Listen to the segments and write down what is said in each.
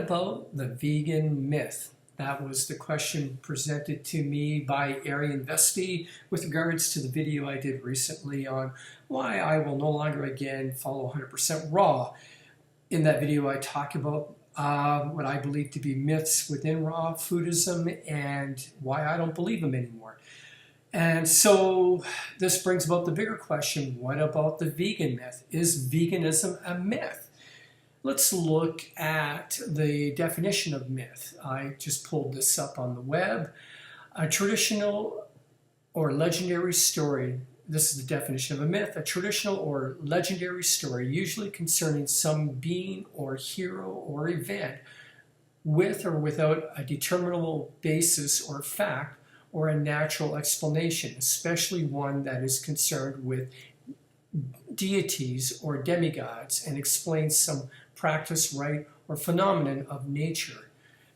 about the vegan myth? That was the question presented to me by Arian Vespi with regards to the video I did recently on why I will no longer again follow 100% raw. In that video I talk about what I believe to be myths within raw foodism and why I don't believe them anymore. And so this brings about the bigger question, what about the vegan myth? Is veganism a myth? Let's look at the definition of myth. I just pulled this up on the web. A traditional or legendary story. This is the definition of a myth. A traditional or legendary story, usually concerning some being or hero or event, with or without a determinable basis or fact or a natural explanation, especially one that is concerned with deities or demigods and explains some practice, rite, or phenomenon of nature.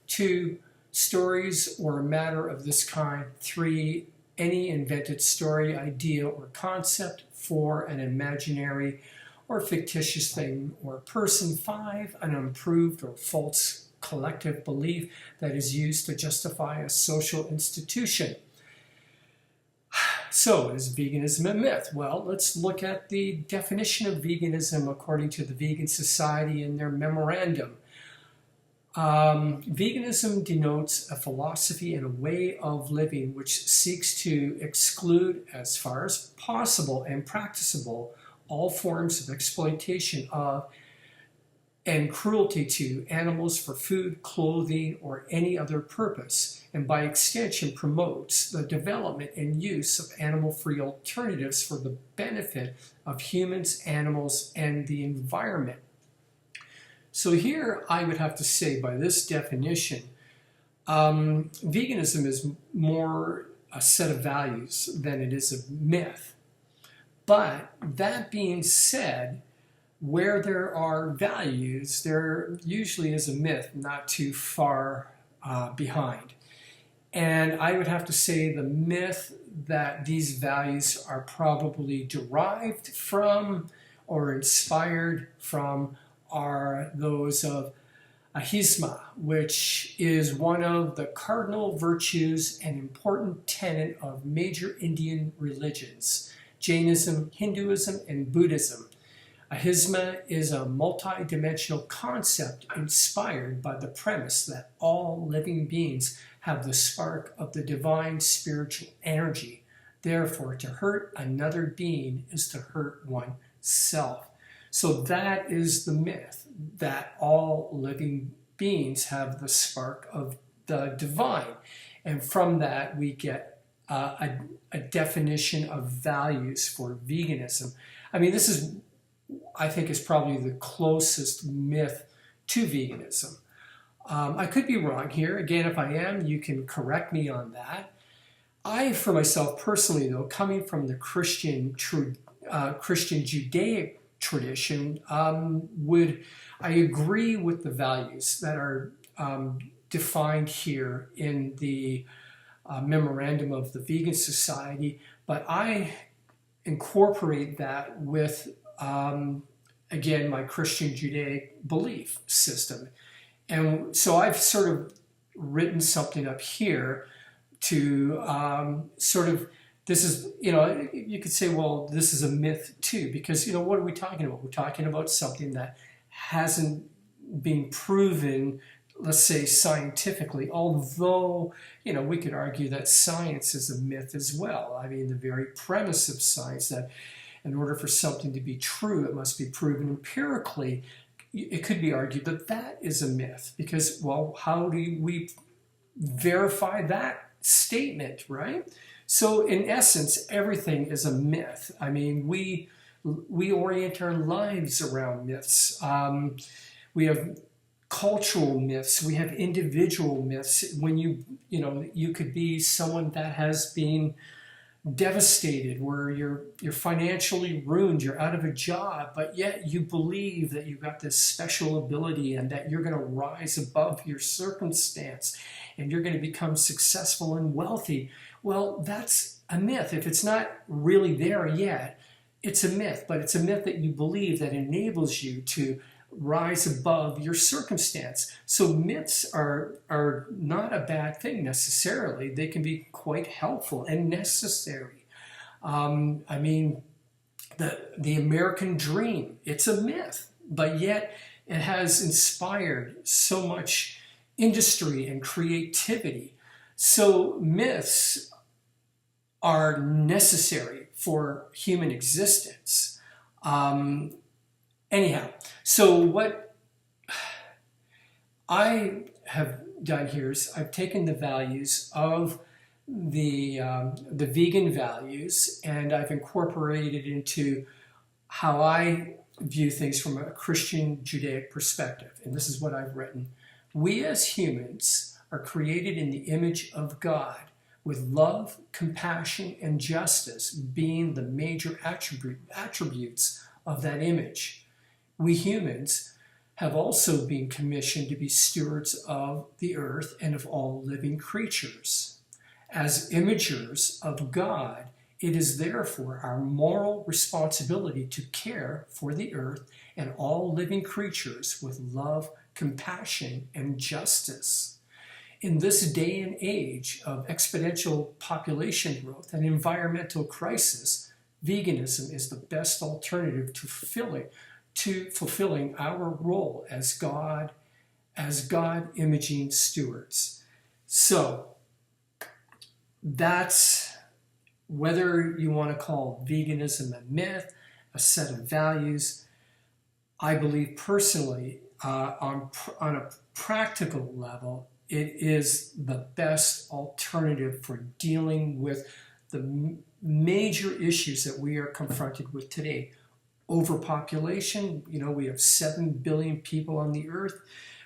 2, stories or a matter of this kind. 3, any invented story, idea, or concept. 4, an imaginary or fictitious thing or person. 5, an unproved or false collective belief that is used to justify a social institution. So, is veganism a myth? Well, let's look at the definition of veganism according to the Vegan Society in their memorandum. Veganism denotes a philosophy and a way of living which seeks to exclude, as far as possible and practicable, all forms of exploitation of and cruelty to animals for food, clothing, or any other purpose, and by extension promotes the development and use of animal-free alternatives for the benefit of humans, animals, and the environment. So here I would have to say, by this definition, veganism is more a set of values than it is a myth. But that being said, where there are values, there usually is a myth not too far behind. And I would have to say the myth that these values are probably derived from or inspired from are those of ahisma, which is one of the cardinal virtues and important tenet of major Indian religions, Jainism, Hinduism, and Buddhism. Ahisma is a multi-dimensional concept inspired by the premise that all living beings have the spark of the divine spiritual energy. Therefore, to hurt another being is to hurt oneself. So that is the myth, that all living beings have the spark of the divine. And from that, we get a definition of values for veganism. I mean, this is, I think, is probably the closest myth to veganism. I could be wrong here. Again, if I am, you can correct me on that. I, for myself personally, though, coming from the Christian Judaic tradition, I agree with the values that are defined here in the memorandum of the Vegan Society, but I incorporate that with again, my Christian Judaic belief system. And so I've sort of written something up here to sort of, this is, you could say, well, this is a myth too, because, what are we talking about? We're talking about something that hasn't been proven, let's say, scientifically, although, we could argue that science is a myth as well. I mean, the very premise of science, that in order for something to be true, it must be proven empirically. It could be argued that that is a myth because, well, how do we verify that statement, right? So in essence, everything is a myth. I mean, we orient our lives around myths. We have cultural myths. We have individual myths. When you could be someone that has been devastated, where you're financially ruined, you're out of a job, but yet you believe that you've got this special ability and that you're going to rise above your circumstance and you're going to become successful and wealthy. Well, that's a myth. If it's not really there yet, it's a myth, but it's a myth that you believe that enables you to rise above your circumstance. So myths are not a bad thing necessarily. They can be quite helpful and necessary. I mean, the American dream, it's a myth, but yet it has inspired so much industry and creativity. So myths are necessary for human existence. Anyhow, so what I have done here is I've taken the values of the vegan values, and I've incorporated it into how I view things from a Christian Judaic perspective. And this is what I've written. We as humans are created in the image of God, with love, compassion, and justice being the major attributes of that image. We humans have also been commissioned to be stewards of the earth and of all living creatures. As imagers of God, it is therefore our moral responsibility to care for the earth and all living creatures with love, compassion, and justice. In this day and age of exponential population growth and environmental crisis, veganism is the best alternative to fulfilling our role as God imaging stewards. So that's, whether you want to call veganism a myth, a set of values, I believe personally, on a practical level, it is the best alternative for dealing with the major issues that we are confronted with today. Overpopulation, we have 7 billion people on the earth.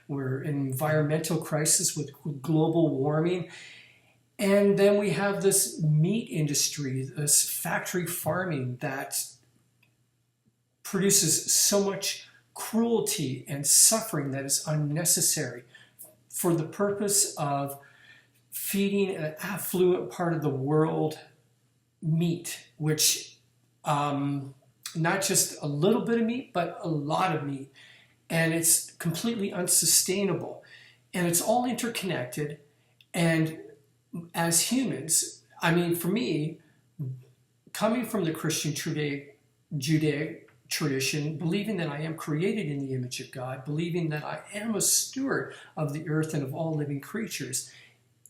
We're in environmental crisis with global warming. And then we have this meat industry, this factory farming that produces so much cruelty and suffering that is unnecessary for the purpose of feeding an affluent part of the world meat, which not just a little bit of meat, but a lot of meat. And it's completely unsustainable. And it's all interconnected. And as humans, for me, coming from the Christian Judaic tradition, believing that I am created in the image of God, believing that I am a steward of the earth and of all living creatures,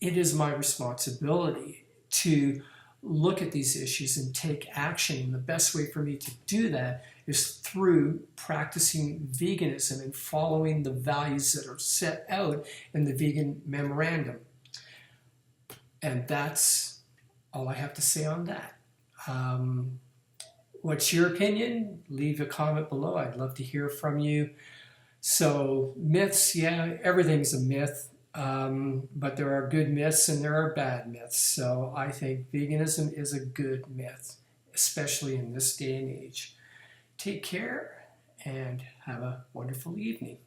it is my responsibility to look at these issues and take action. And the best way for me to do that is through practicing veganism and following the values that are set out in the vegan memorandum. And that's all I have to say on that. What's your opinion? Leave a comment below. I'd love to hear from you. So myths, yeah, everything's a myth. But there are good myths and there are bad myths. So I think veganism is a good myth, especially in this day and age. Take care and have a wonderful evening.